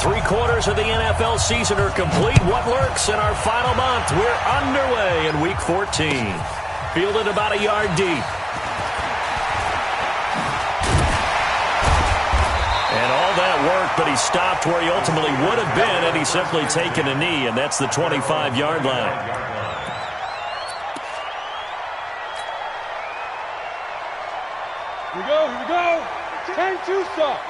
3/4 of the NFL season are complete. What lurks in our final month? We're underway in Week 14. Fielded about a yard deep. And all that work, but he stopped where he ultimately would have been had he simply taken a knee, and that's the 25-yard line. Here we go, here we go. 10-2 stop.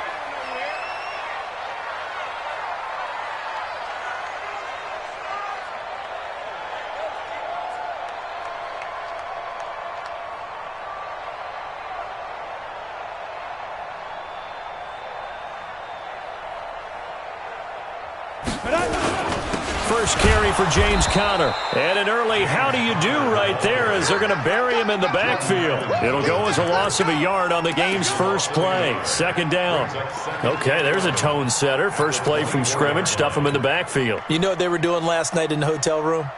First carry for James Conner. And an early how do you do right there as they're going to bury him in the backfield. It'll go as a loss of a yard on the game's first play. Second down. Okay, there's a tone setter. First play from scrimmage. Stuff him in the backfield. You know what they were doing last night in the hotel room?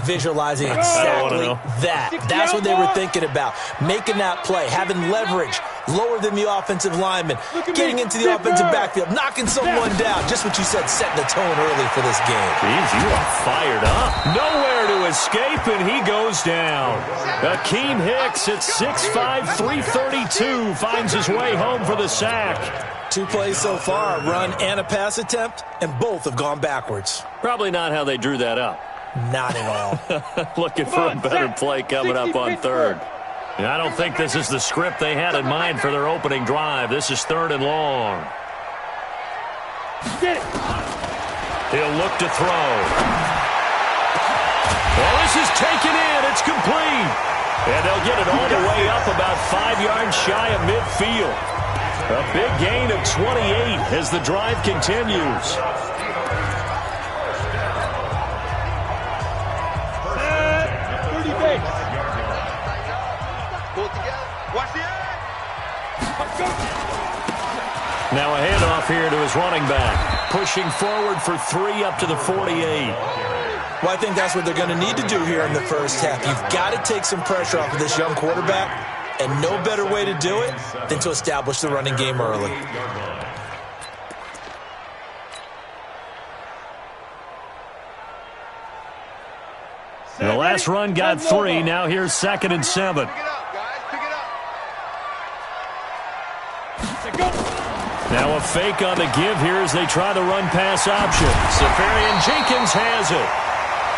Visualizing exactly that. That's what they were thinking about. Making that play, having leverage, lower than the offensive lineman, getting into the offensive backfield, knocking someone down. Just what you said, setting the tone early for this game. Jeez, you are fired up. Nowhere to escape, and he goes down. Akeem Hicks at 6'5", 332 finds his way home for the sack. 2 plays so far, a run and a pass attempt, and both have gone backwards. Probably not how they drew that up. Not at all. Looking for a better play coming up on third. And I don't think this is the script they had in mind for their opening drive. This is 3rd and long. Get it. He'll look to throw. Well, this is taken in. It's complete. And they'll get it all the way up about 5 yards shy of midfield. A big gain of 28 as the drive continues. Now a handoff here to his running back. Pushing forward for 3 up to the 48. Well, I think that's what they're going to need to do here in the first half. You've got to take some pressure off of this young quarterback, and no better way to do it than to establish the running game early. The last run got 3. Now here's 2nd and 7. Now a fake on the give here as they try the run-pass option. Safarian Jenkins has it.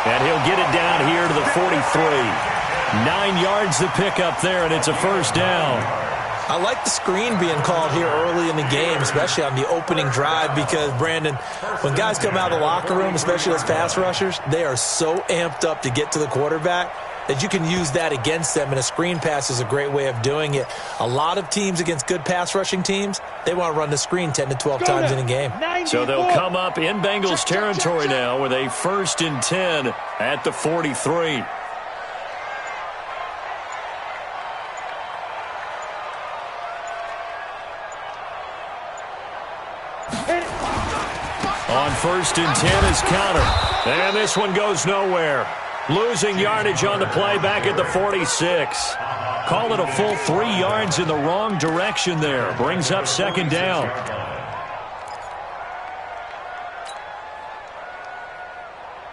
And he'll get it down here to the 43. 9 yards to pick up there, and it's a first down. I like the screen being called here early in the game, especially on the opening drive, because, Brandon, when guys come out of the locker room, especially as pass rushers, they are so amped up to get to the quarterback that you can use that against them, and a screen pass is a great way of doing it. A lot of teams against good pass rushing teams, they want to run the screen 10 to 12 times in a game. So they'll come up in Bengals territory now with a 1st and 10 at the 43. On 1st and 10 is Conner. And this one goes nowhere. Losing yardage on the play back at the 46. Call it a full 3 yards in the wrong direction there. Brings up 2nd down.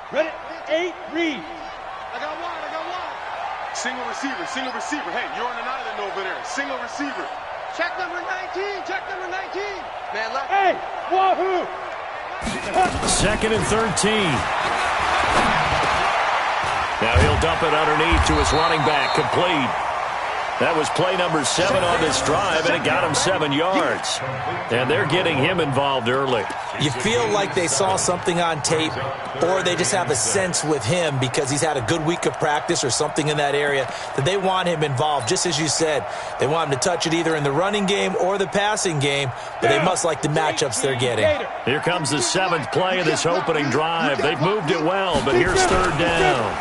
Ready? 8, read. I got one. Single receiver. Hey, you're on an island over there. Single receiver. Check number 19. Man left. Hey, wahoo. 2nd and 13. Now he'll dump it underneath to his running back. Complete. That was play number 7 on this drive, and it got him 7 yards. And they're getting him involved early. You feel like they saw something on tape, or they just have a sense with him because he's had a good week of practice or something in that area that they want him involved. Just as you said, they want him to touch it either in the running game or the passing game, but they must like the matchups they're getting. Here comes the 7th play of this opening drive. They've moved it well, but here's 3rd down.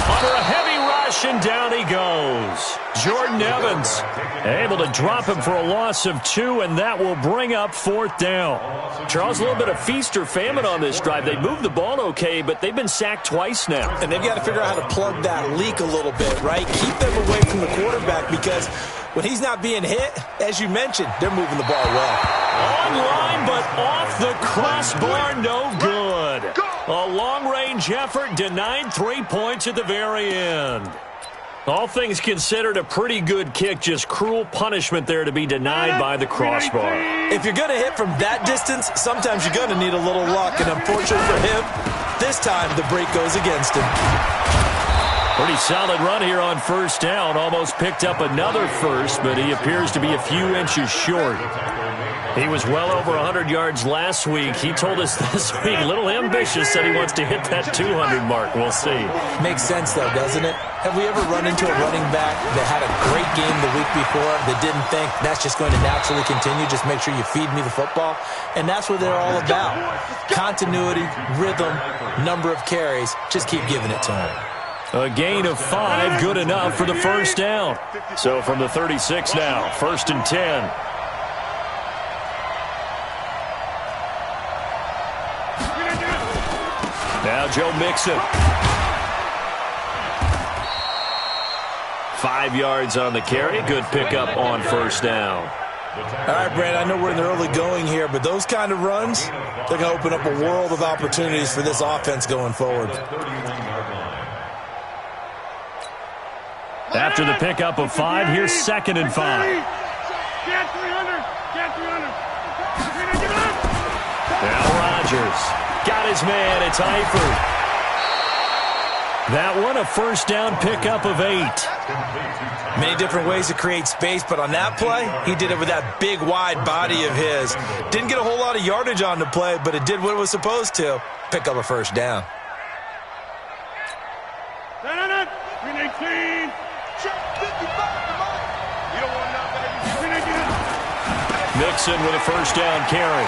Under a heavy rush, and down he goes. Jordan Evans able to drop him for a loss of 2, and that will bring up 4th down. Charles, a little bit of feast or famine on this drive. They moved the ball okay, but they've been sacked twice now. And they've got to figure out how to plug that leak a little bit, right? Keep them away from the quarterback, because when he's not being hit, as you mentioned, they're moving the ball well. Online, but off the Crossbar no good. A long-range effort denied 3 points at the very end. All things considered, a pretty good kick, just cruel punishment there to be denied by the crossbar. If you're going to hit from that distance, sometimes you're going to need a little luck, and unfortunately for him, this time the break goes against him. Pretty solid run here on first down. Almost picked up another first, but he appears to be a few inches short. He was well over 100 yards last week. He told us this week, a little ambitious, said he wants to hit that 200 mark. We'll see. Makes sense, though, doesn't it? Have we ever run into a running back that had a great game the week before that didn't think that's just going to naturally continue? Just make sure you feed me the football. And that's what they're all about. Continuity, rhythm, number of carries. Just keep giving it to him. A gain of 5, good enough for the first down. So from the 36 now, 1st and 10. Now Joe Mixon. 5 yards on the carry. Good pickup on first down. All right, Brandon, I know we're in the early going here, but those kind of runs, they're going to open up a world of opportunities for this offense going forward. After the pickup of 5, here's 2nd and 5. Get 300. Get 300. Now Rodgers. Got his man. It's Eifert. That one, a first down pickup of 8. Many different ways to create space, but on that play, he did it with that big, wide body of his. Didn't get a whole lot of yardage on the play, but it did what it was supposed to. Pick up a first down. 318. Mixon with a first down carry.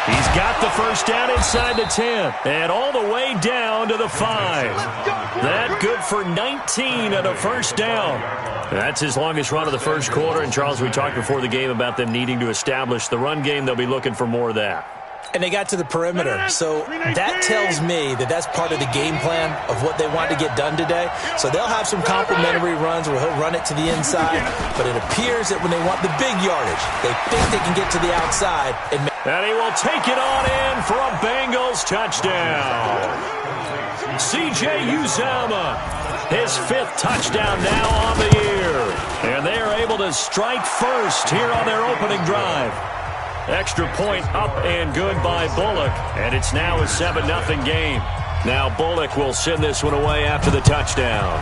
He's got the first down inside the 10 and all the way down to the 5. That good for 19 on a first down. That's his longest run of the first quarter. And, Charles, we talked before the game about them needing to establish the run game. They'll be looking for more of that. And they got to the perimeter, so that tells me that that's part of the game plan of what they want to get done today. So they'll have some complimentary runs where he'll run it to the inside, but it appears that when they want the big yardage, they think they can get to the outside. And he will take it on in for a Bengals touchdown. C.J. Uzomah, his 5th touchdown now on the year. And they are able to strike first here on their opening drive. Extra point up and good by Bullock. And it's now a 7-0 game. Now Bullock will send this one away after the touchdown.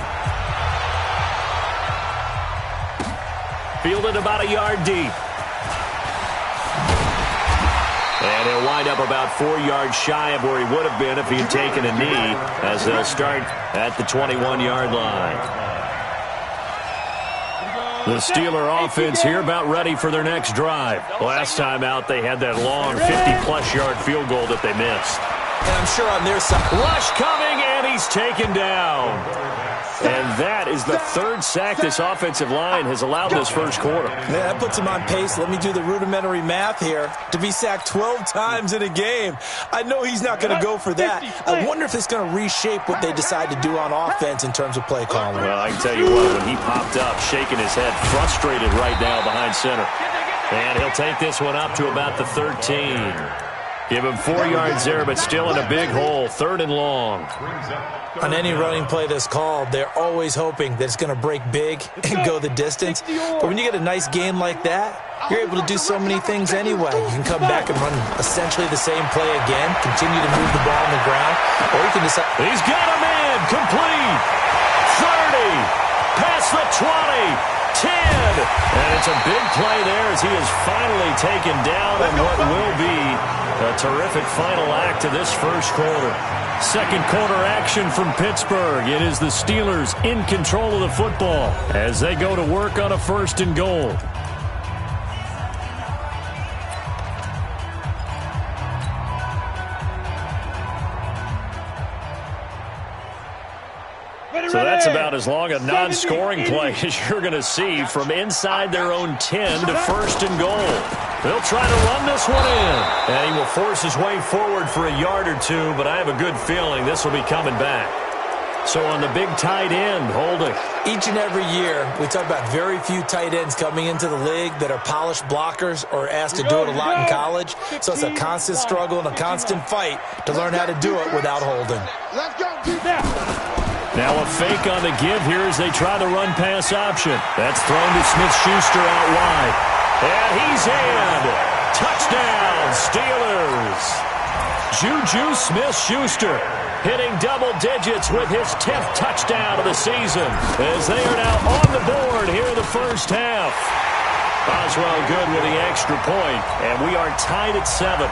Fielded about a yard deep. And he'll wind up about 4 yards shy of where he would have been if he had taken a knee, as they'll start at the 21-yard line. The Steeler offense here about ready for their next drive. Last time out, they had that long 50-plus yard field goal that they missed. And I'm sure on their side. Rush coming, and he's taken down. And that is the 3rd sack this offensive line has allowed this first quarter. Yeah, that puts him on pace. Let me do the rudimentary math here. To be sacked 12 times in a game. I know he's not going to go for that. I wonder if it's going to reshape what they decide to do on offense in terms of play calling. Well, I can tell you what, when he popped up, shaking his head, frustrated right now behind center. And he'll take this one up to about the 13. Give him 4 yards there, but still in a big hole. 3rd and long. On any running play that's called, they're always hoping that it's going to break big and go the distance. But when you get a nice game like that, you're able to do so many things anyway. You can come back and run essentially the same play again, continue to move the ball on the ground, or you can decide. He's got a man, complete. 30, past the 20. 10. And it's a big play there as he is finally taken down on what will be a terrific final act to this first quarter. Second quarter action from Pittsburgh. It is the Steelers in control of the football as they go to work on a 1st and goal. So that's about as long a non-scoring play as you're going to see from inside their own 10 to 1st and goal. They'll try to run this one in. And he will force his way forward for a yard or two, but I have a good feeling this will be coming back. So on the big tight end, holding. Each and every year, we talk about very few tight ends coming into the league that are polished blockers or asked to do it a lot in college. So it's a constant struggle and a constant fight to learn how to do it without holding. Let's go. Do that. Now a fake on the give here as they try the run-pass option. That's thrown to Smith-Schuster out wide. And he's in. Touchdown, Steelers. Juju Smith-Schuster hitting double digits with his 10th touchdown of the season as they are now on the board here in the first half. Boswell good with the extra point, and we are tied at 7.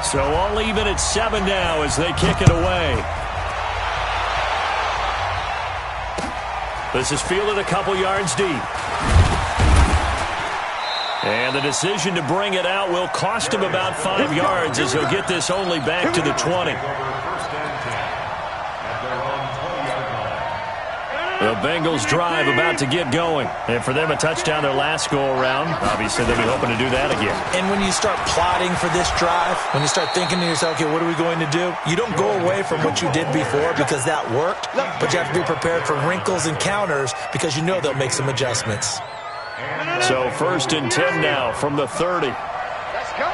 So all even at 7 now as they kick it away. This is fielded a couple yards deep. And the decision to bring it out will cost him about 5 yards as he'll get this only back to the 20. The Bengals drive about to get going. And for them, a touchdown their last go-around. Obviously, they'll be hoping to do that again. And when you start plotting for this drive, when you start thinking to yourself, okay, what are we going to do? You don't go away from what you did before because that worked, but you have to be prepared for wrinkles and counters because you know they'll make some adjustments. So 1st and 10 now from the 30. Let's go.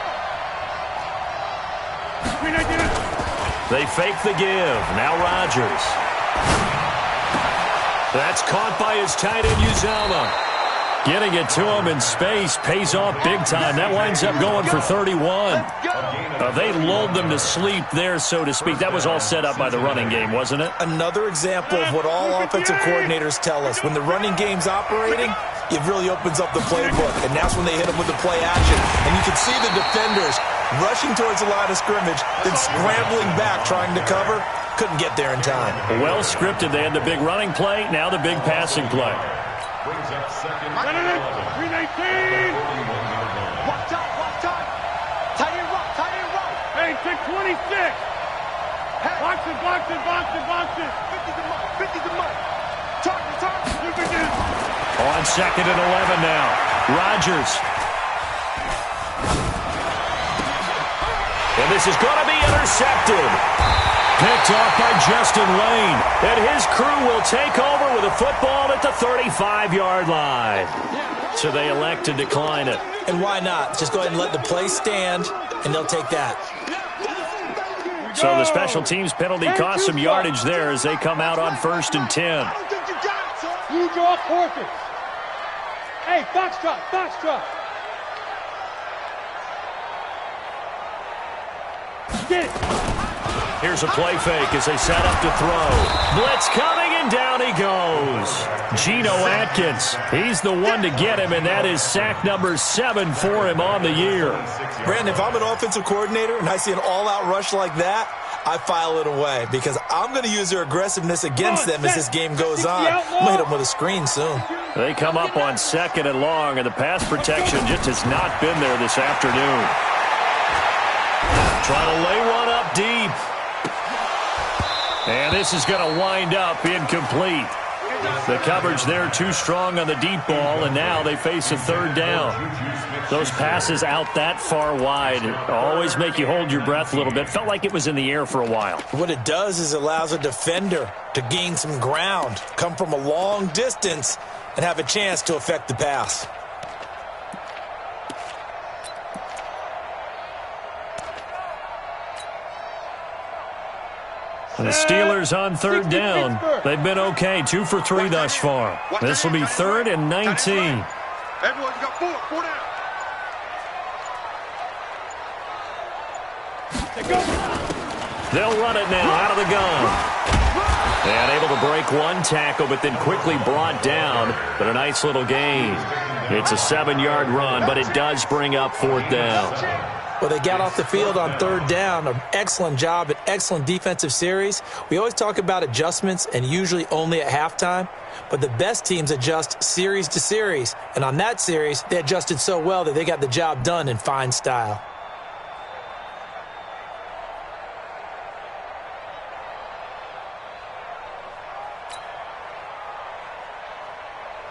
They fake the give. Now Rodgers. That's caught by his tight end, Uzama. Getting it to him in space pays off big time. That winds up going for 31. They lulled them to sleep there, so to speak. That was all set up by the running game, wasn't it? Another example of what all offensive coordinators tell us. When the running game's operating, it really opens up the playbook, and that's when they hit them with the play action. And you can see the defenders rushing towards the line of scrimmage, then scrambling back trying to cover. Couldn't get there in time. Well scripted. They had the big running play, now the big passing play. 319. Watch out. Tight end rock. Hey, 626. Box it. 50's the money. Target. On 2nd and 11 now. Rodgers. And this is going to be intercepted. Picked off by Justin Lane. And his crew will take over with a football at the 35-yard line. So they elect to decline it. And why not? Just go ahead and let the play stand, and they'll take that. So the special teams penalty cost some yardage there as they come out on 1st and 10. You draw forfeit. Hey, Foxtrot. Get it. Here's a play fake as they set up to throw. Blitz coming, and down he goes. Geno Atkins, he's the one to get him, and that is sack number 7 for him on the year. Brandon, if I'm an offensive coordinator and I see an all-out rush like that, I file it away because I'm going to use their aggressiveness against them as this game goes on. I'm going to hit them with a screen soon. They come up on 2nd and long, and the pass protection just has not been there this afternoon. Trying to lay one up deep. And this is going to wind up incomplete. The coverage there too strong on the deep ball, and now they face a 3rd down. Those passes out that far wide always make you hold your breath a little bit. Felt like it was in the air for a while. What it does is it allows a defender to gain some ground, come from a long distance, and have a chance to affect the pass. The Steelers on 3rd down. They've been okay, 2 for 3 thus far. This will be 3rd and 19. Everyone, you got 4 down. They'll run it now out of the gun. And able to break one tackle, but then quickly brought down. But a nice little gain. It's a 7-yard run, but it does bring up 4th down. Well, they got off the field on 3rd down. An excellent job, an excellent defensive series. We always talk about adjustments and usually only at halftime. But the best teams adjust series to series. And on that series, they adjusted so well that they got the job done in fine style.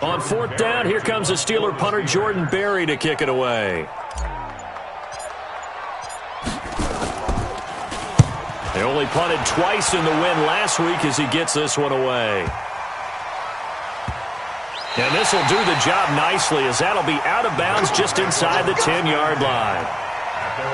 On 4th down, here comes the Steeler punter Jordan Berry to kick it away. They only punted twice in the win last week as he gets this one away. And this will do the job nicely as that'll be out of bounds just inside the 10-yard line.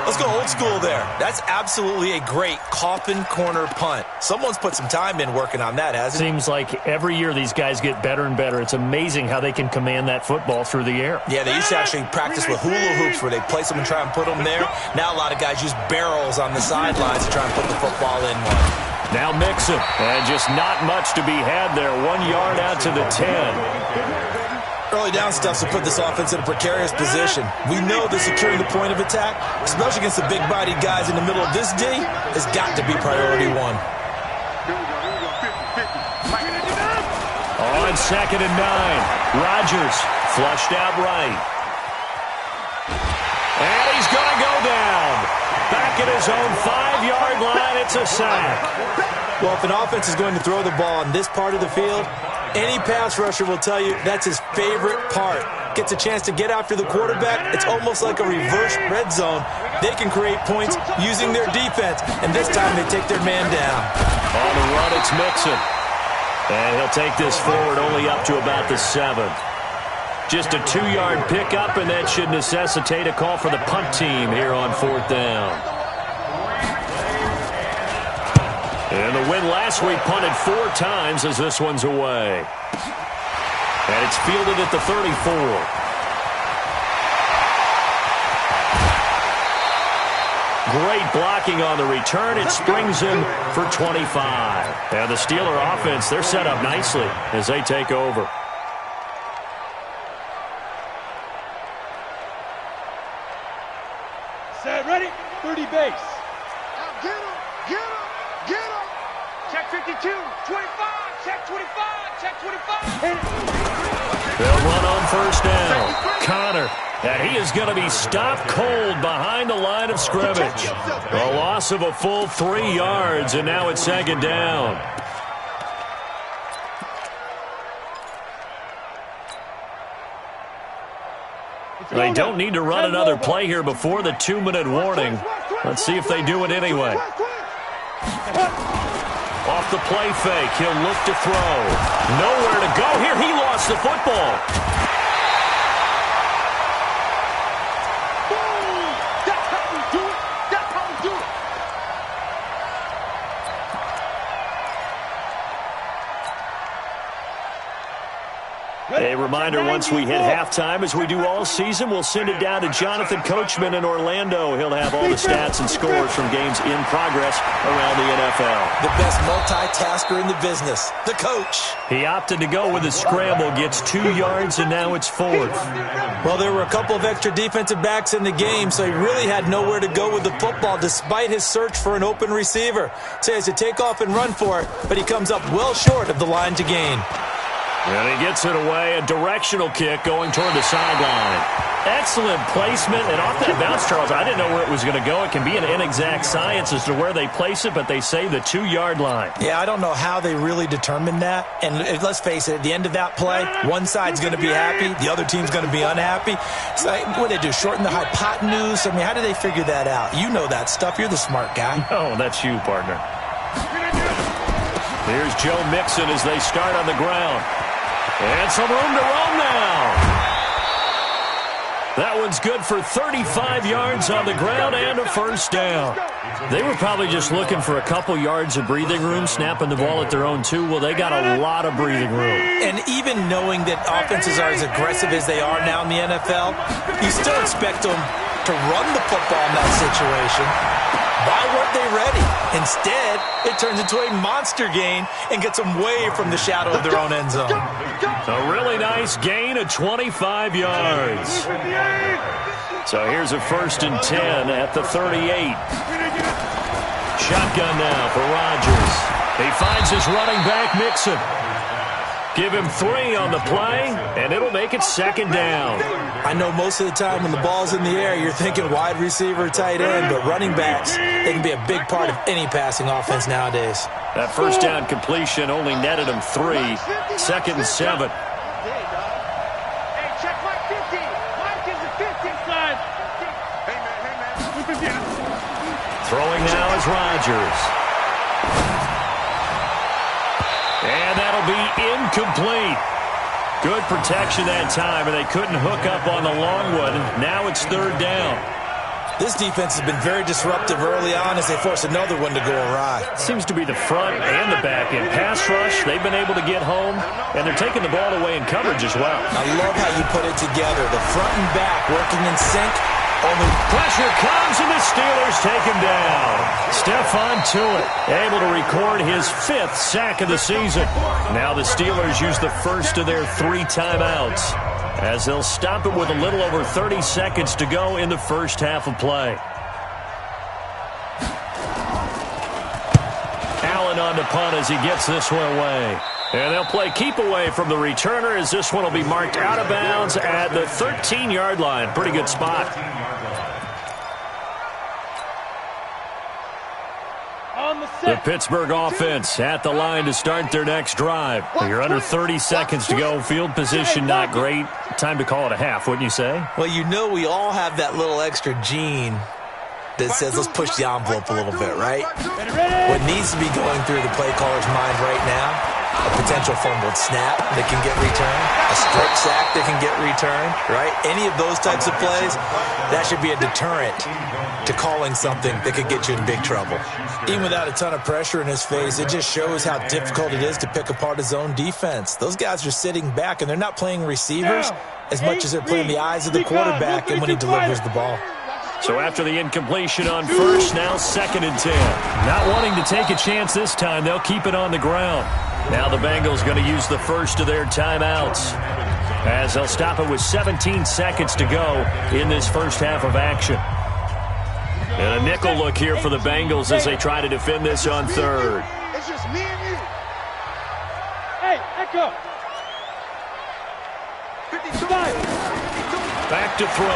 Let's go old school there. That's absolutely a great coffin corner punt. Someone's put some time in working on that, hasn't it? Seems like every year these guys get better and better. It's amazing how they can command that football through the air. Yeah, they used to actually practice with hula hoops where they place them and try and put them there. Now a lot of guys use barrels on the sidelines to try and put the football in one. Now Mixon, and just not much to be had there. 1 yard out to the 10. Early down stuff will put this offense in a precarious position. We know that securing the point of attack, especially against the big-bodied guys in the middle of this D, has got to be priority one. On 2nd and 9, Rodgers flushed out right. And he's going to go down. Back at his own 5-yard line, it's a sack. Well, if an offense is going to throw the ball in this part of the field, any pass rusher will tell you that's his favorite part. Gets a chance to get after the quarterback. It's almost like a reverse red zone. They can create points using their defense, and this time they take their man down. On the run, it's Mixon. And he'll take this forward only up to about the 7. Just a 2-yard pickup, and that should necessitate a call for the punt team here on 4th down. And the win last week punted 4 times as this one's away. And it's fielded at the 34. Great blocking on the return. It springs him for 25. And the Steeler offense, they're set up nicely as they take over. Set, ready, 30 base. Get him, get him, get him. Check 52, 25, check 25, check 25. They'll run on 1st down. Connor, and he is going to be stopped cold behind the line of scrimmage. A loss of a full 3 yards, and now it's 2nd down. They don't need to run another play here before the 2-minute warning. Let's see if they do it anyway. Off the play fake, he'll look to throw. Nowhere to go here. He lost the football. That's how we do it. That's how we do it. A reminder, once we hit halftime, as we do all season, we'll send it down to Jonathan Coachman in Orlando. He'll have all the stats and scores from games in progress around the NFL. The best multitasker in the business, the coach. He opted to go with a scramble, gets 2 yards, and now it's 4th. Well, there were a couple of extra defensive backs in the game, so he really had nowhere to go with the football despite his search for an open receiver. So he has to take off and run for it, but he comes up well short of the line to gain. And he gets it away, a directional kick going toward the sideline. Excellent placement, and off that bounce, Charles, I didn't know where it was going to go. It can be an inexact science as to where they place it, but they say the 2-yard line. Yeah, I don't know how they really determined that. And let's face it, at the end of that play, one side's going to be happy, the other team's going to be unhappy. It's like, what do they do, shorten the hypotenuse? I mean, how do they figure that out? You know that stuff. You're the smart guy. Oh, that's you, partner. Here's Joe Mixon as they start on the ground. And some room to roam now. That one's good for 35 yards on the ground and a 1st down. They were probably just looking for a couple yards of breathing room, snapping the ball at their own 2. Well, they got a lot of breathing room. And even knowing that offenses are as aggressive as they are now in the NFL, you still expect them to run the football in that situation. Why weren't they ready? Instead, it turns into a monster gain and gets them way from the shadow of their own end zone. A really nice gain of 25 yards. So here's a 1st and 10 at the 38. Shotgun now for Rodgers. He finds his running back, Mixon. Give him 3 on the play, and it'll make it 2nd down. I know most of the time when the ball's in the air, you're thinking wide receiver, tight end, but running backs, they can be a big part of any passing offense nowadays. That 1st down completion only netted him 3. 2nd and 7. Hey, check Mike 50. Mike is the 50 side. Hey, man. Throwing now is Rodgers. And that'll be incomplete. Good protection that time, and they couldn't hook up on the long one. Now it's third down. This defense has been very disruptive early on as they force another one to go awry. Seems to be the front and the back end. Pass rush, they've been able to get home, and they're taking the ball away in coverage as well. I love how you put it together. The front and back working in sync. Only pressure comes, and the Steelers take him down. Stephon Tuitt able to record his 5th sack of the season. Now the Steelers use the first of their 3 timeouts, as they'll stop it with a little over 30 seconds to go in the first half of play. Allen on the punt as he gets this one away. And they'll play keep away from the returner as this one will be marked out of bounds at the 13-yard line. Pretty good spot. The Pittsburgh offense at the line to start their next drive. You're under 30 seconds to go. Field position not great. Time to call it a half, wouldn't you say? Well, you know we all have that little extra gene that says let's push the envelope a little bit, right? What needs to be going through the play caller's mind right now, a potential fumbled snap that can get returned, a strip sack that can get returned, right? Any of those types of plays, that should be a deterrent to calling something that could get you in big trouble. Even without a ton of pressure in his face, it just shows how difficult it is to pick apart his own defense. Those guys are sitting back, and they're not playing receivers as much as they're playing the eyes of the quarterback and when he delivers the ball. So after the incompletion on first, now 2nd and 10. Not wanting to take a chance this time, they'll keep it on the ground. Now the Bengals going to use the first of their timeouts, as they'll stop it with 17 seconds to go in this first half of action. And a nickel look here for the Bengals as they try to defend this on third. It's just me and you. Hey, Echo. 52. Back to throw.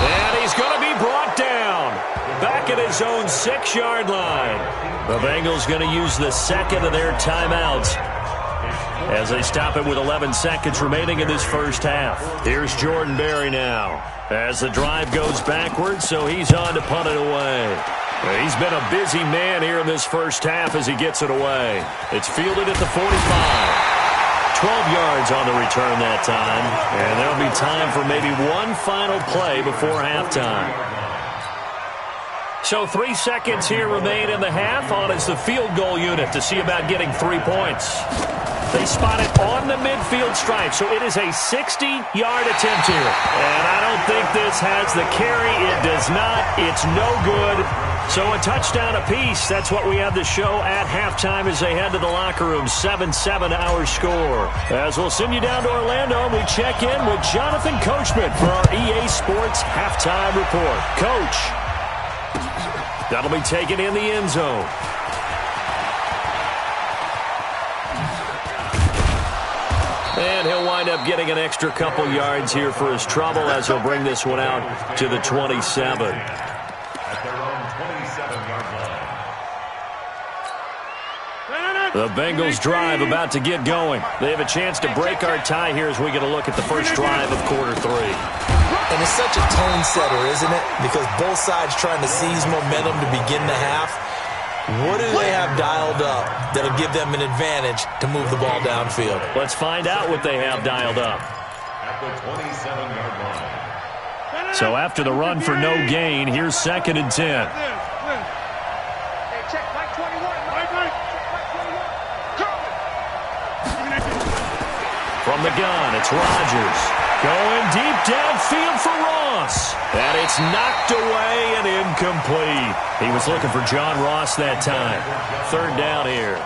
And he's going to be brought down. Back at his own 6-yard line. The Bengals going to use the second of their timeouts as they stop it with 11 seconds remaining in this first half. Here's Jordan Berry now as the drive goes backwards, so he's on to punt it away. He's been a busy man here in this first half as he gets it away. It's fielded at the 45. 12 yards on the return that time, and there'll be time for maybe one final play before halftime. So 3 seconds here remain in the half. On is the field goal unit to see about getting 3 points. They spot it on the midfield stripe, so it is a 60-yard attempt here. And I don't think this has the carry. It does not. It's no good. So a touchdown apiece. That's what we have to show at halftime as they head to the locker room. 7-7 our score. As we'll send you down to Orlando, we check in with Jonathan Coachman for our EA Sports Halftime Report. Coach, that'll be taken in the end zone. And he'll wind up getting an extra couple yards here for his trouble as he'll bring this one out to the 27. The Bengals drive about to get going. They have a chance to break our tie here as we get a look at the first drive of quarter 3. And it's such a tone setter, isn't it? Because both sides trying to seize momentum to begin the half. What do they have dialed up that'll give them an advantage to move the ball downfield? Let's find out what they have dialed up. At the 27-yard line. So after the run for no gain, here's 2nd and 10. From the gun, it's Rodgers. Going deep downfield for Ross. And it's knocked away and incomplete. He was looking for John Ross that time. 3rd down here.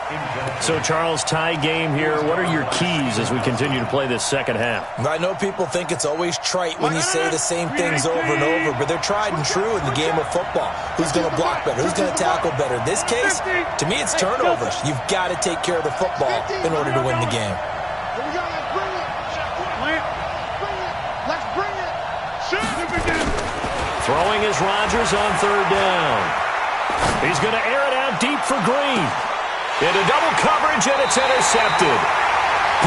So, Charles, tie game here. What are your keys as we continue to play this second half? I know people think it's always trite when you say the same things over and over, but they're tried and true in the game of football. Who's going to block better? Who's going to tackle better? In this case, to me, it's turnovers. You've got to take care of the football in order to win the game. Throwing is Rodgers on 3rd down. He's going to air it out deep for Green. Into double coverage, and it's intercepted.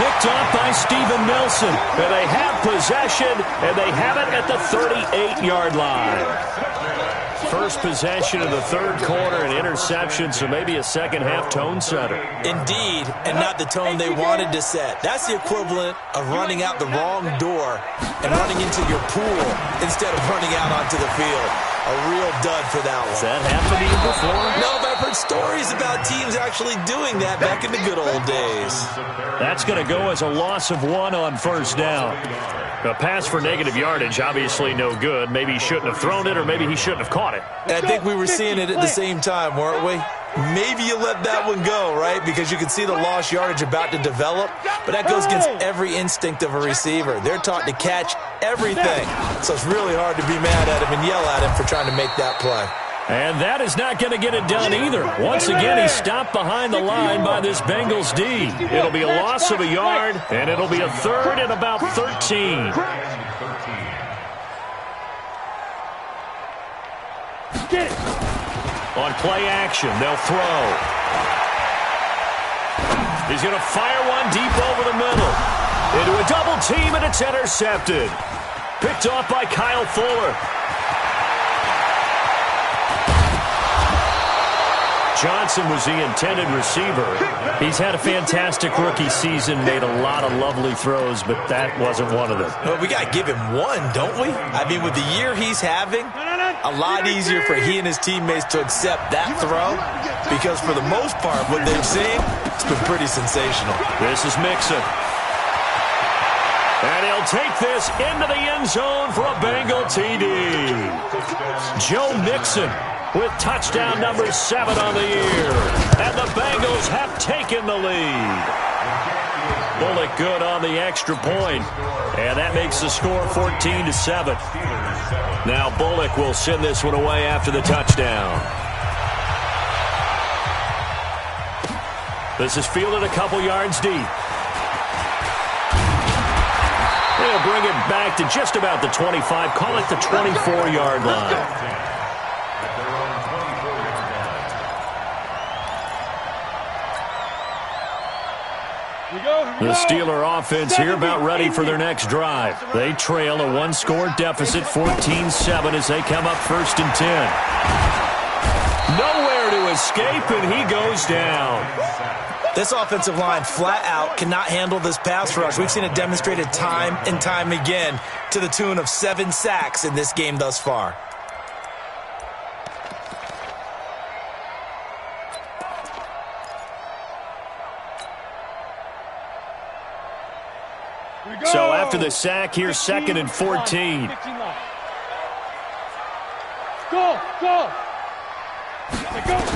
Picked off by Steven Nelson. And they have possession, and they have it at the 38-yard line. First possession of the third quarter, an interception, so maybe a second-half tone setter. Indeed, and not the tone they wanted to set. That's the equivalent of running out the wrong door and running into your pool instead of running out onto the field. A real dud for that one. Has that happened to you before? No, but I've heard stories about teams actually doing that back in the good old days. That's going to go as a loss of 1 on first down. A pass for negative yardage, obviously no good. Maybe he shouldn't have thrown it, or maybe he shouldn't have caught it. And I think we were seeing it at the same time, weren't we? Maybe you let that one go, right? Because you can see the lost yardage about to develop. But that goes against every instinct of a receiver. They're taught to catch everything. So it's really hard to be mad at him and yell at him for trying to make that play. And that is not going to get it done either. Once again, he's stopped behind the line by this Bengals D. It'll be a loss of a yard, and it'll be a third and about 13. Get it. On play action, they'll throw. He's going to fire one deep over the middle. Into a double team, and it's intercepted. Picked off by Kyle Fuller. Johnson was the intended receiver. He's had a fantastic rookie season, made a lot of lovely throws, but that wasn't one of them. Well, we got to give him one, don't we? I mean, with the year he's having, a lot easier for he and his teammates to accept that throw, because for the most part, what they've seen, it's been pretty sensational. This is Mixon. And he'll take this into the end zone for a Bengal TD. Joe Mixon with touchdown number 7 on the year. And the Bengals have taken the lead. Bullock good on the extra point. And that makes the score 14-7. Now Bullock will send this one away after the touchdown. This is fielded a couple yards deep. They'll bring it back to just about the 25. Call it the 24-yard line. The Steeler offense here about ready for their next drive. They trail a one-score deficit, 14-7, as they come up 1st and 10. Nowhere to escape, and he goes down. This offensive line flat out cannot handle this pass rush. We've seen it demonstrated time and time again to the tune of 7 sacks in this game thus far. So after the sack, here's 2nd and 14. Go, go.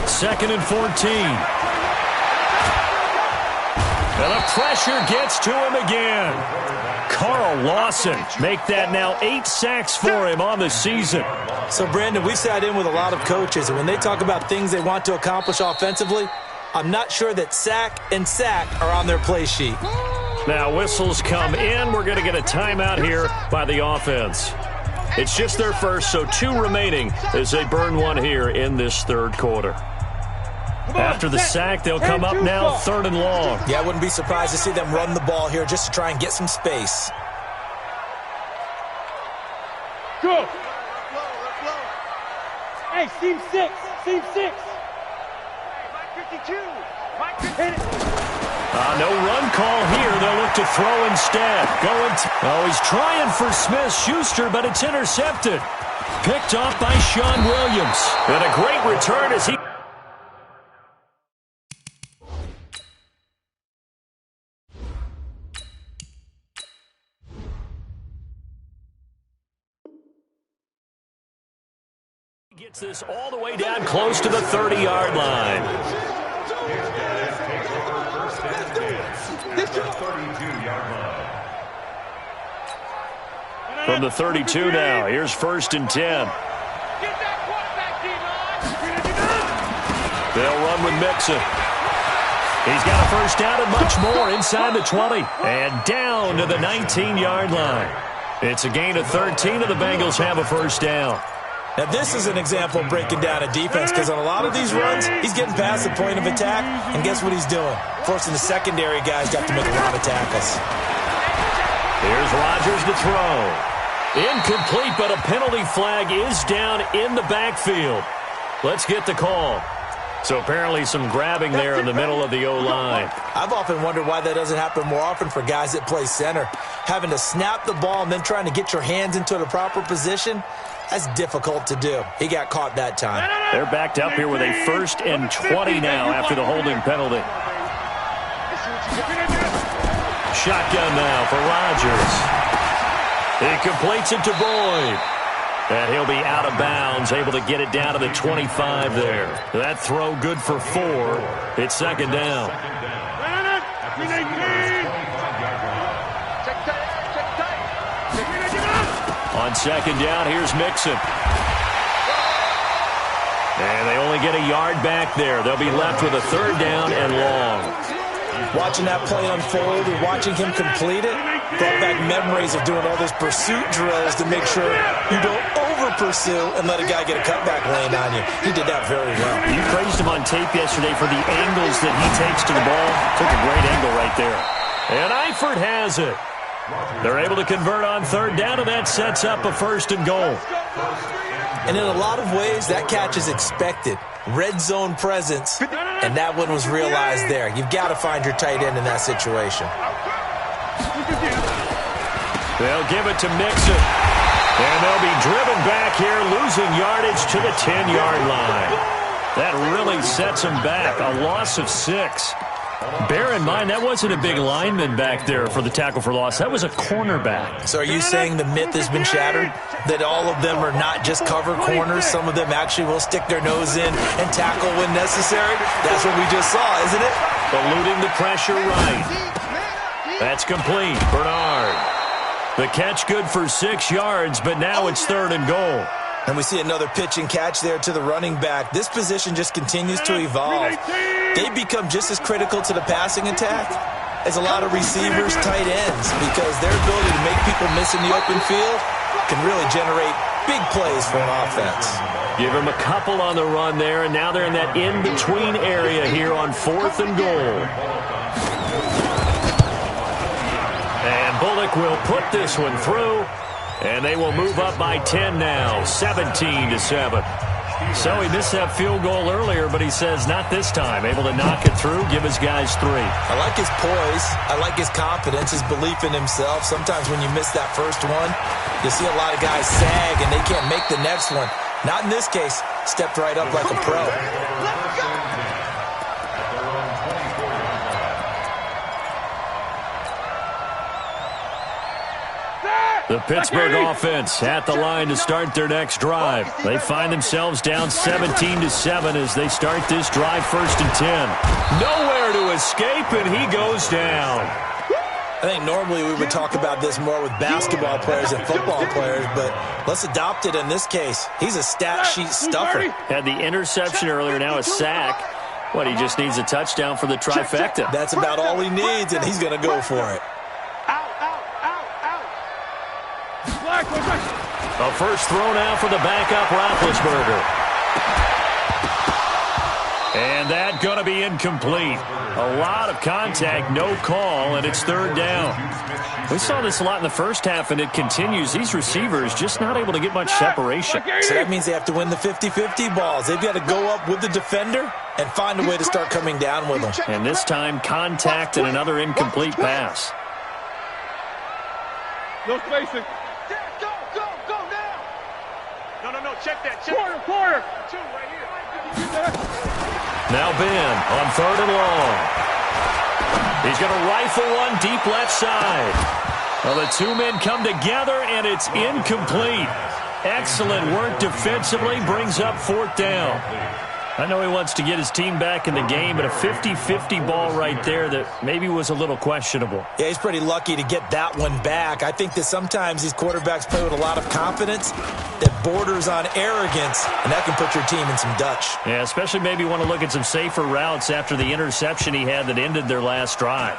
2nd and 14. And the pressure gets to him again. Carl Lawson make that now 8 sacks for him on the season. So, Brandon, we sat in with a lot of coaches, and when they talk about things they want to accomplish offensively, I'm not sure that sack and sack are on their play sheet. Now whistles come in. We're going to get a timeout here by the offense. It's just their first, so 2 remaining as they burn one here in this third quarter. After the sack, they'll come up now 3rd and long. Yeah, I wouldn't be surprised to see them run the ball here just to try and get some space. Go. Hey, seam 6. Seam 6. Mike 52. Mike 52. No run call here. They'll look to throw instead. He's trying for Smith-Schuster, but it's intercepted. Picked off by Sean Williams. And a great return as he... gets this all the way down close to the 30-yard line. From the 32 now, here's 1st and 10. They'll run with Mixon. He's got a first down and much more inside the 20. And down to the 19-yard line. It's a gain of 13, and the Bengals have a first down. Now, this is an example of breaking down a defense, because on a lot of these runs, he's getting past the point of attack, and guess what he's doing? Forcing the secondary guys to have to make a lot of tackles. Here's Rodgers to throw. Incomplete, but a penalty flag is down in the backfield. Let's get the call. So apparently some grabbing there in the middle of the O-line. I've often wondered why that doesn't happen more often for guys that play center. Having to snap the ball and then trying to get your hands into the proper position, that's difficult to do. He got caught that time. They're backed up here with a 1st and 20 now after the holding penalty. Shotgun now for Rodgers. He completes it to Boyd. And he'll be out of bounds, able to get it down to the 25 there. That throw good for 4. It's 2nd down. On 2nd down, here's Mixon. And they only get a yard back there. They'll be left with a 3rd down and long. Watching that play unfold and watching him complete it brought back memories of doing all those pursuit drills to make sure you don't over-pursue and let a guy get a cutback lane on you. He did that very well. You praised him on tape yesterday for the angles that he takes to the ball. Took a great angle right there. And Eifert has it. They're able to convert on 3rd down, and that sets up a 1st and goal. And in a lot of ways, that catch is expected. Red zone presence, and that one was realized there. You've got to find your tight end in that situation. They'll give it to Mixon. And they'll be driven back here, losing yardage to the 10-yard line. That really sets them back, a loss of 6. Bear in mind, that wasn't a big lineman back there for the tackle for loss. That was a cornerback. So are you saying the myth has been shattered? That all of them are not just cover corners? Some of them actually will stick their nose in and tackle when necessary? That's what we just saw, isn't it? Eluding the pressure right. That's complete. Bernard. The catch good for 6 yards, but now it's 3rd and goal. And we see another pitch and catch there to the running back. This position just continues to evolve. They become just as critical to the passing attack as a lot of receivers, tight ends, because their ability to make people miss in the open field can really generate big plays for an offense. Give them a couple on the run there, and now they're in that in-between area here on 4th and goal. And Bullock will put this one through. And they will move up by 10 now, 17-7. So he missed that field goal earlier, but he says not this time. Able to knock it through, give his guys 3. I like his poise. I like his confidence, his belief in himself. Sometimes when you miss that first one, you see a lot of guys sag and they can't make the next one. Not in this case. Stepped right up like a pro. The Pittsburgh offense at the line to start their next drive. They find themselves down 17-7 as they start this drive, 1st and 10. Nowhere to escape, and he goes down. I think normally we would talk about this more with basketball players and football players, but let's adopt it in this case. He's a stat sheet stuffer. Had the interception earlier, now a sack. What, he just needs a touchdown for the trifecta. That's about all he needs, and he's going to go for it. A first throw now for the backup Roethlisberger. And that going to be incomplete. A lot of contact, no call, and it's 3rd down. We saw this a lot in the first half, and it continues. These receivers just not able to get much separation. So that means they have to win the 50-50 balls. They've got to go up with the defender and find a way to start coming down with them. And this time, contact and another incomplete pass. No spacing. No, check that. Quarter. 2 right here. Now Ben on 3rd and long. He's going to rifle one deep left side. Well, the 2 men come together, and it's incomplete. Excellent work defensively, brings up 4th down. I know he wants to get his team back in the game, but a 50-50 ball right there that maybe was a little questionable. Yeah, he's pretty lucky to get that one back. I think that sometimes these quarterbacks play with a lot of confidence that borders on arrogance, and that can put your team in some Dutch. Yeah, especially maybe want to look at some safer routes after the interception he had that ended their last drive.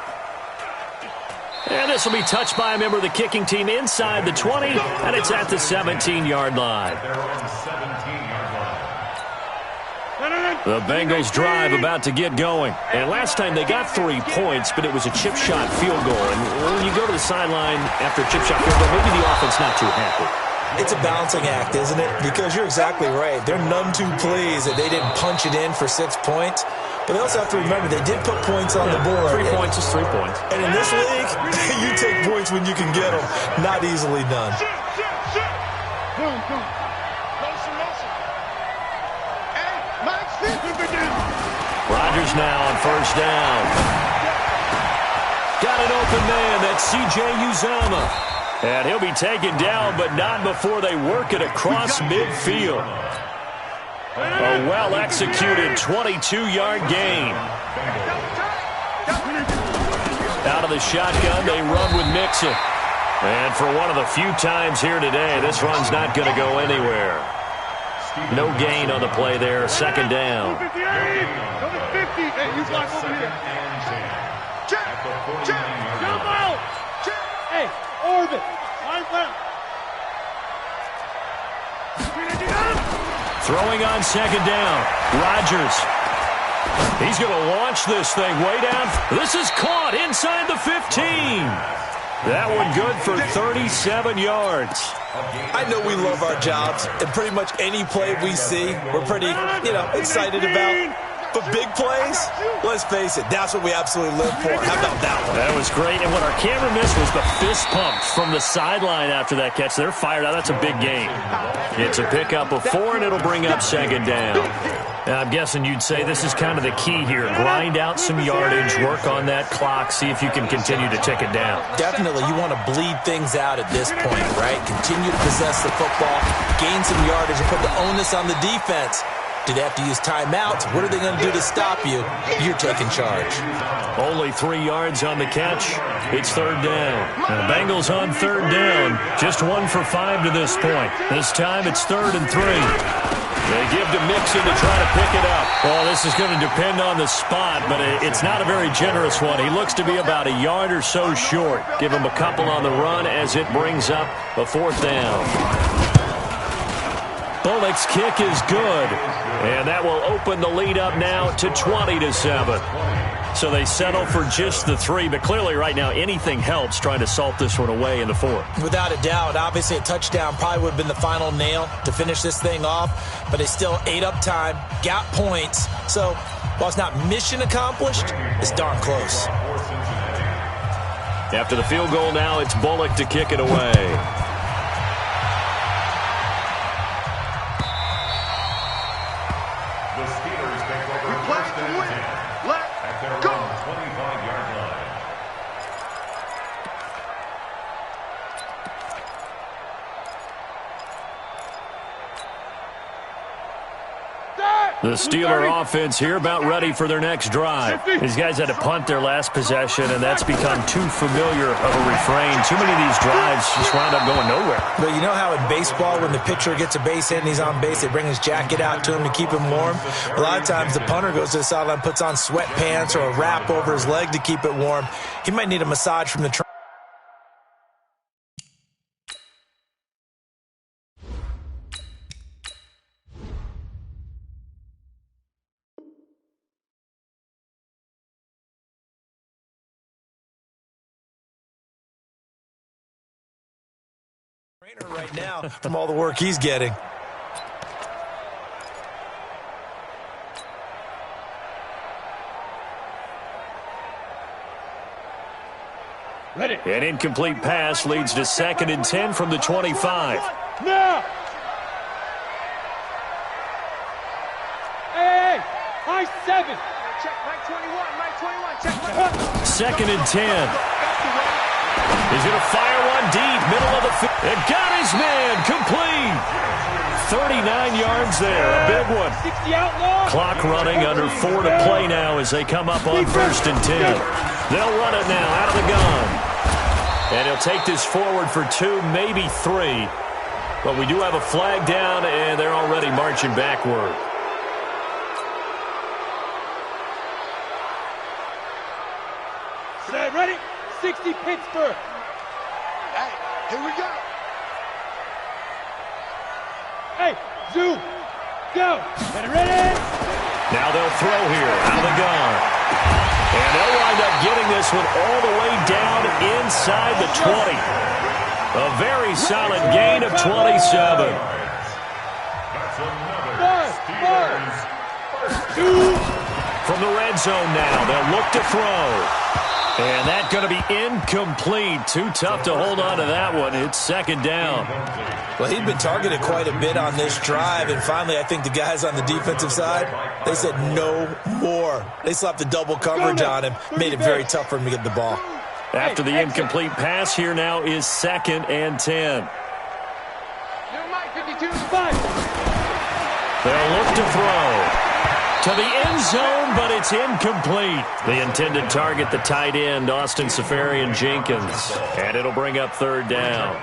And this will be touched by a member of the kicking team inside the 20, and it's at the 17-yard line. The Bengals drive about to get going. And last time they got 3 points, but it was a chip shot field goal. And when you go to the sideline after a chip shot field goal, maybe the offense not too happy. It's a balancing act, isn't it? Because you're exactly right. They're none too pleased that they didn't punch it in for 6 points. But they also have to remember they did put points on the board. 3 points is 3 points. And in this league, you take points when you can get them. Not easily done. Rodgers now on first down. Got an open man. That's C.J. Uzomah. And he'll be taken down, but not before they work it across midfield. A well-executed 22-yard gain. Out of the shotgun, they run with Mixon. And for one of the few times here today, this run's not going to go anywhere. No gain on the play there. Second down. Hey, orbit. Throwing on second down. Rodgers. He's going to launch this thing way down. This is caught inside the 15. That one good for 37 yards. I know we love our jobs, and pretty much any play we see, we're pretty, excited about. But big plays, let's face it, that's what we absolutely live for. How about that one? That was great, and what our camera missed was the fist pumps from the sideline after that catch. They're fired out. That's a big gain. It's a pickup of 4, and it'll bring up second down. Now, I'm guessing you'd say this is kind of the key here. Grind out some yardage, work on that clock, see if you can continue to tick it down. Definitely, you want to bleed things out at this point, right? Continue to possess the football, gain some yardage, and put the onus on the defense. Do they have to use timeouts? What are they going to do to stop you? You're taking charge. Only 3 yards on the catch. It's third down. And the Bengals on third down. Just 1 for 5 to this point. This time it's 3rd and 3. They give to Mixon to try to pick it up. Well, this is going to depend on the spot, but it's not a very generous one. He looks to be about a yard or so short. Give him a couple on the run as it brings up a 4th down. Bullock's kick is good, and that will open the lead up now to 20-7. So they settle for just the 3, but clearly right now anything helps trying to salt this one away in the 4th. Without a doubt, obviously a touchdown probably would have been the final nail to finish this thing off, but they still ate up time, got points. So while it's not mission accomplished, it's darn close. After the field goal now, it's Bullock to kick it away. The Steeler offense here about ready for their next drive. These guys had to punt their last possession, and that's become too familiar of a refrain. Too many of these drives just wound up going nowhere. But you know how in baseball, when the pitcher gets a base hit and he's on base, they bring his jacket out to him to keep him warm? A lot of times the punter goes to the sideline, puts on sweatpants or a wrap over his leg to keep it warm. He might need a massage from the trainer. Right now from all the work he's getting. Ready. An incomplete pass leads to 2nd and 10 from the 25. Now. Hey, high 7. Check Mike 21, Mike 21. Check 2nd and 10. He's going to fire one deep, middle of the field. And got his man complete. 39 yards there, a big one. 60 outlaw. Clock running, under 4 to play now as they come up on 1st and 10. They'll run it now out of the gun. And he'll take this forward for 2, maybe 3. But we do have a flag down, and they're already marching backward. Ready? 60 Pittsburgh. Hey, here we go. Hey, zoom. Go. Ready? Now they'll throw here out of the gun. And they'll wind up getting this one all the way down inside the 20. A very solid gain of 27. From the red zone now, they'll look to throw. And that's going to be incomplete. Too tough to hold on to that one. It's second down. Well, he'd been targeted quite a bit on this drive, and finally I think the guys on the defensive side, they said no more. They slapped the double coverage on him, made it very tough for him to get the ball. After the incomplete pass, here now is 2nd and 10. They'll look to throw. To the end zone, but it's incomplete. The intended target, the tight end, Austin Safarian-Jenkins. And it'll bring up 3rd down.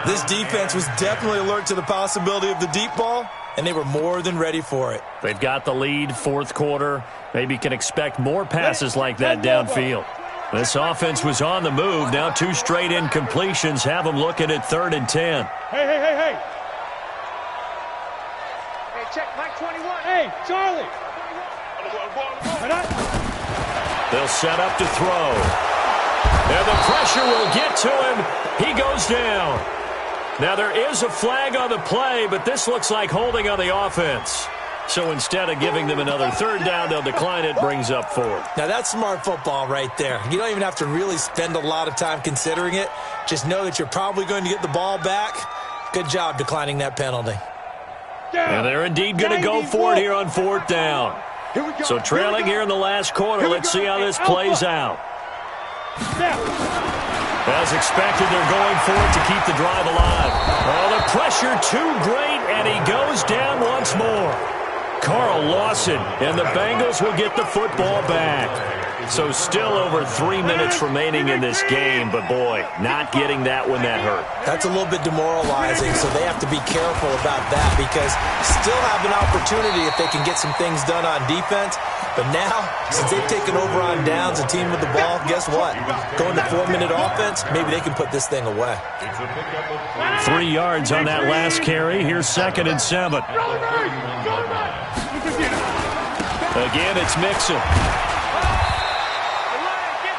This defense was definitely alert to the possibility of the deep ball, and they were more than ready for it. They've got the lead, 4th quarter. Maybe can expect more passes like that downfield. This offense was on the move. Now 2 straight incompletions have them looking at 3rd and 10. Hey, check Mike 21. Hey, Charlie. They'll set up to throw. And the pressure will get to him. He goes down. Now there is a flag on the play, but this looks like holding on the offense. So instead of giving them another 3rd down, they'll decline it, brings up 4th. Now that's smart football right there. You don't even have to really spend a lot of time considering it. Just know that you're probably going to get the ball back. Good job declining that penalty. And they're indeed going to go for it here on 4th down. So trailing here in the last quarter, let's see how this plays out. As expected, they're going for it to keep the drive alive. Oh, the pressure too great, and he goes down once more. Carl Lawson, and the Bengals will get the football back. So still over 3 minutes remaining in this game, but boy, not getting that when that hurt. That's a little bit demoralizing, so they have to be careful about that because still have an opportunity if they can get some things done on defense. But now, since they've taken over on downs, a team with the ball, guess what? Going to 4-minute offense, maybe they can put this thing away. 3 yards on that last carry. Here's 2nd and 7. Again, it's Mixon.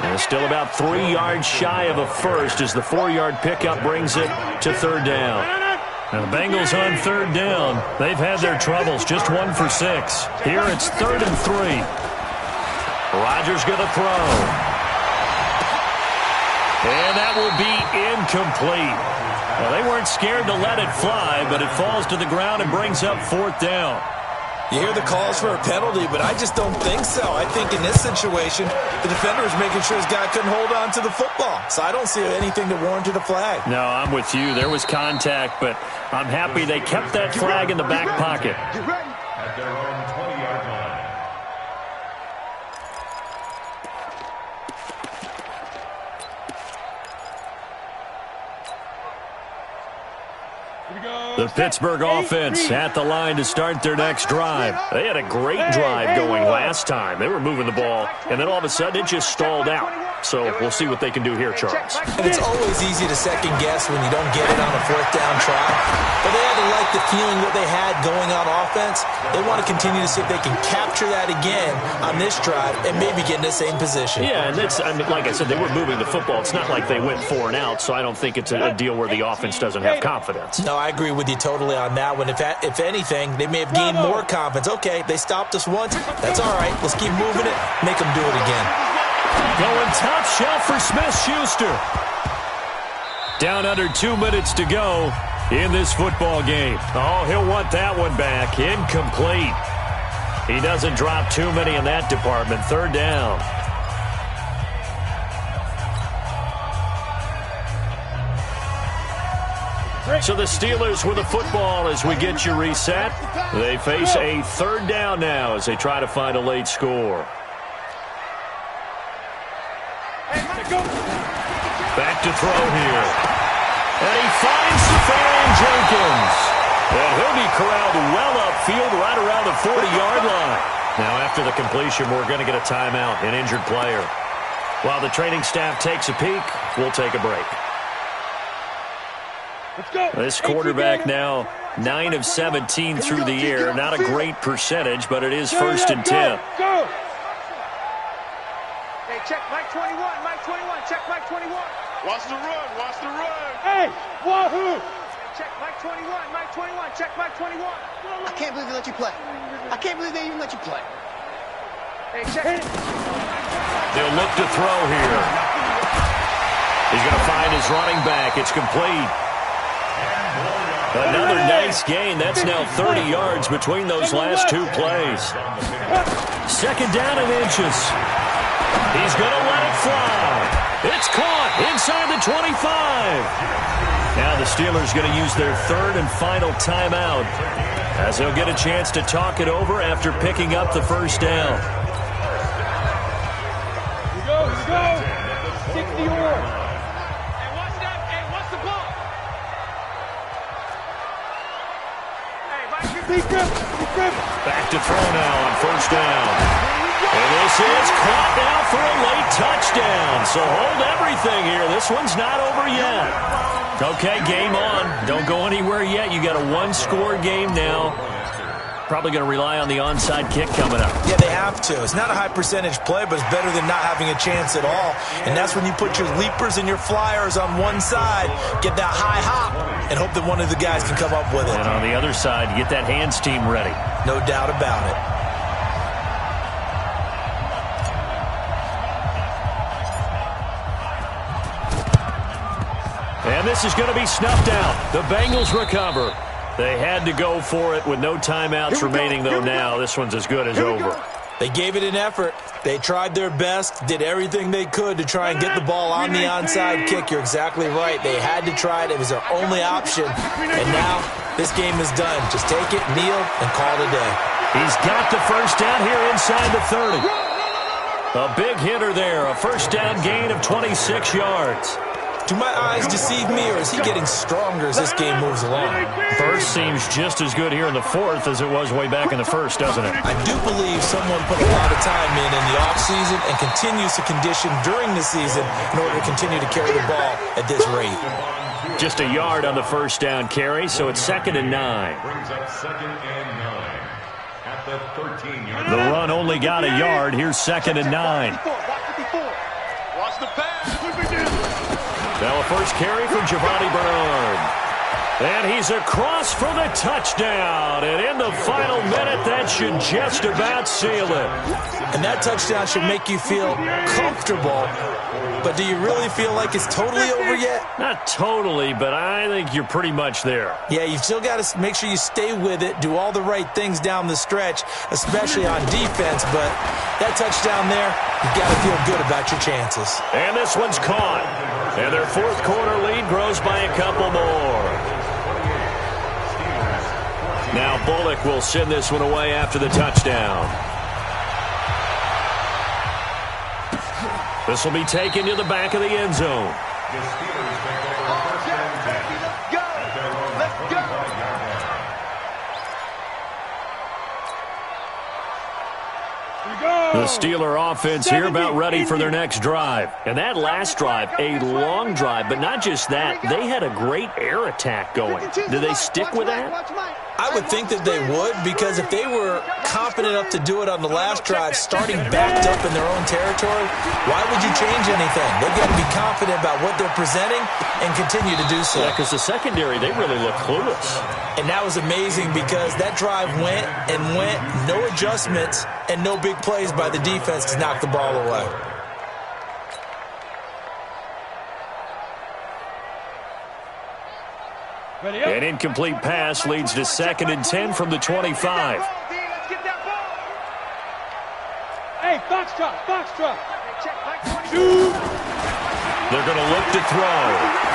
And still about 3 yards shy of a first as the 4-yard pickup brings it to 3rd down. Now the Bengals on 3rd down. They've had their troubles, just 1 for 6. Here it's 3rd and 3. Rodgers going to throw. And that will be incomplete. Well, they weren't scared to let it fly, but it falls to the ground and brings up 4th down. You hear the calls for a penalty, but I just don't think so. I think in this situation, the defender was making sure his guy couldn't hold on to the football. So I don't see anything that warranted a flag. No, I'm with you. There was contact, but I'm happy they kept that flag in the back pocket. At their own 20-yard line. The Pittsburgh offense at the line to start their next drive. They had a great drive going last time. They were moving the ball, and then all of a sudden it just stalled out. So we'll see what they can do here, Charles. And it's always easy to second guess when you don't get it on a 4th down try. But they had to like the feeling that they had going on offense. They want to continue to see if they can capture that again on this drive and maybe get in the same position. Yeah, and that's, I mean, like I said, they were moving the football. It's not like they went 4 and out, so I don't think it's a deal where the offense doesn't have confidence. No, I agree with you totally on that one. If anything, they may have gained more confidence. Okay, they stopped us once. That's all right. Let's keep moving it. Make them do it again. Going top shelf for Smith-Schuster. Down under 2 minutes to go in this football game. Oh, he'll want that one back. Incomplete. He doesn't drop too many in that department. 3rd down. So the Steelers with the football as we get you reset. They face a 3rd down now as they try to find a late score. Back to throw here. And he finds Safarian-Jenkins. And he'll be corralled well upfield right around the 40-yard line. Now after the completion, we're going to get a timeout, an injured player. While the training staff takes a peek, we'll take a break. Let's go. This quarterback now 9 of 17 through the air. Not a great percentage, but it is 1st and 10. Go. Hey, check Mike 21, Mike 21, check Mike 21. Watch the run, watch the run. Hey, wahoo. Check Mike 21, Mike 21, check Mike 21. I can't believe they let you play. I can't believe they even let you play. Hey, check it. They'll look to throw here. He's going to find his running back. It's complete. Another nice gain. That's now 30 yards between those last 2 plays. 2nd down and inches. He's going to let it fly. It's caught inside the 25. Now the Steelers going to use their 3rd and final timeout as they'll get a chance to talk it over after picking up the 1st down. Here we go. 60 yards. Hey, watch that. Hey, watch the ball. Hey, Mike, Back to throw now on 1st down. And this is caught now for a late touchdown. So hold everything here. This one's not over yet. Okay, game on. Don't go anywhere yet. You got a 1-score game now. Probably going to rely on the onside kick coming up. Yeah, they have to. It's not a high percentage play, but it's better than not having a chance at all. And that's when you put your leapers and your flyers on one side, get that high hop, and hope that one of the guys can come up with it. And on the other side, get that hands team ready. No doubt about it. And this is going to be snuffed out. The Bengals recover. They had to go for it with no timeouts remaining, though, now. This one's as good as over. They gave it an effort. They tried their best, did everything they could to try and get the ball on the onside kick. You're exactly right. They had to try it. It was their only option. And now this game is done. Just take it, kneel, and call it a day. He's got the 1st down here inside the 30. A big hitter there. A 1st down gain of 26 yards. Do my eyes deceive me, or is he getting stronger as this game moves along? First seems just as good here in the 4th as it was way back in the 1st, doesn't it? I do believe someone put a lot of time in the offseason and continues to condition during the season in order to continue to carry the ball at this rate. Just a yard on the 1st down carry, so it's 2nd and 9. Brings up 2nd and 9 at the 13-yard line. The run only got a yard. Here's 2nd and 9. Watch the pass. Now a first carry from Giovanni Bernard. And he's across for the touchdown. And in the final minute, that should just about seal it. And that touchdown should make you feel comfortable. But do you really feel like it's totally over yet? Not totally, but I think you're pretty much there. Yeah, you've still got to make sure you stay with it, do all the right things down the stretch, especially on defense. But that touchdown there, you've got to feel good about your chances. And this one's caught. And their 4th quarter lead grows by a couple more. Now Bullock will send this one away after the touchdown. This will be taken to the back of the end zone. The Steelers take over 1st and 10. Let's go. Let's go. The Steeler offense here about ready for their next drive. And that last drive, a long drive, but not just that. They had a great air attack going. Do they stick with that? I would think that they would, because if they were confident enough to do it on the last drive, starting backed up in their own territory, why would you change anything? They've got to be confident about what they're presenting and continue to do so. Yeah, because the secondary, they really look clueless. And that was amazing because that drive went and went, no adjustments and no big plays by the defense to knock the ball away. An incomplete pass leads to 2nd and 10 from the 25. Hey, foxtrot. They're going to look to throw.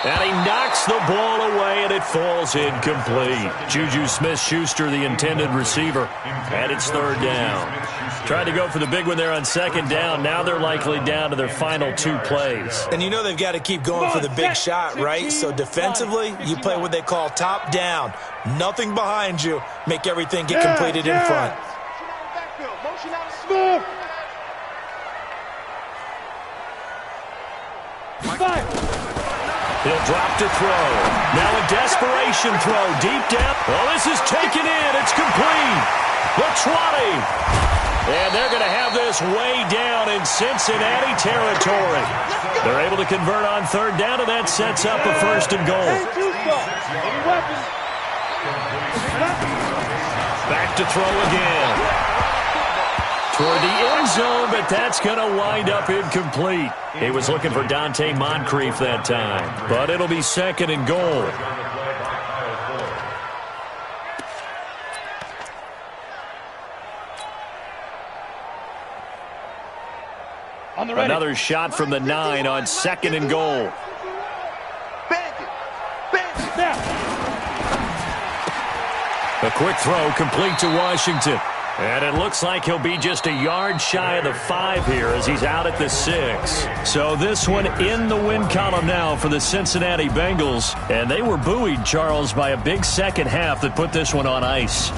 And he knocks the ball away, and it falls incomplete. Juju Smith-Schuster, the intended receiver, and it's 3rd down. Tried to go for the big one there on 2nd down. Now they're likely down to their final 2 plays. And you know they've got to keep going for the big shot, right? So defensively, you play what they call top down. Nothing behind you. Make everything get completed in front. Smooth. 5. He'll drop to throw. Now a desperation throw deep down. Well, this is taken in. It's complete. The 20. And they're going to have this way down in Cincinnati territory. They're able to convert on third down, and that sets up a first and goal. Back to throw again. Toward the end zone, but that's going to wind up incomplete. He was looking for Dante Moncrief that time, but it'll be second and goal. Another shot from the 9 on second and goal. A quick throw complete to Washington. And it looks like he'll be just a yard shy of the 5 here as he's out at the 6. So this one in the win column now for the Cincinnati Bengals. And they were buoyed, Charles, by a big second half that put this one on ice.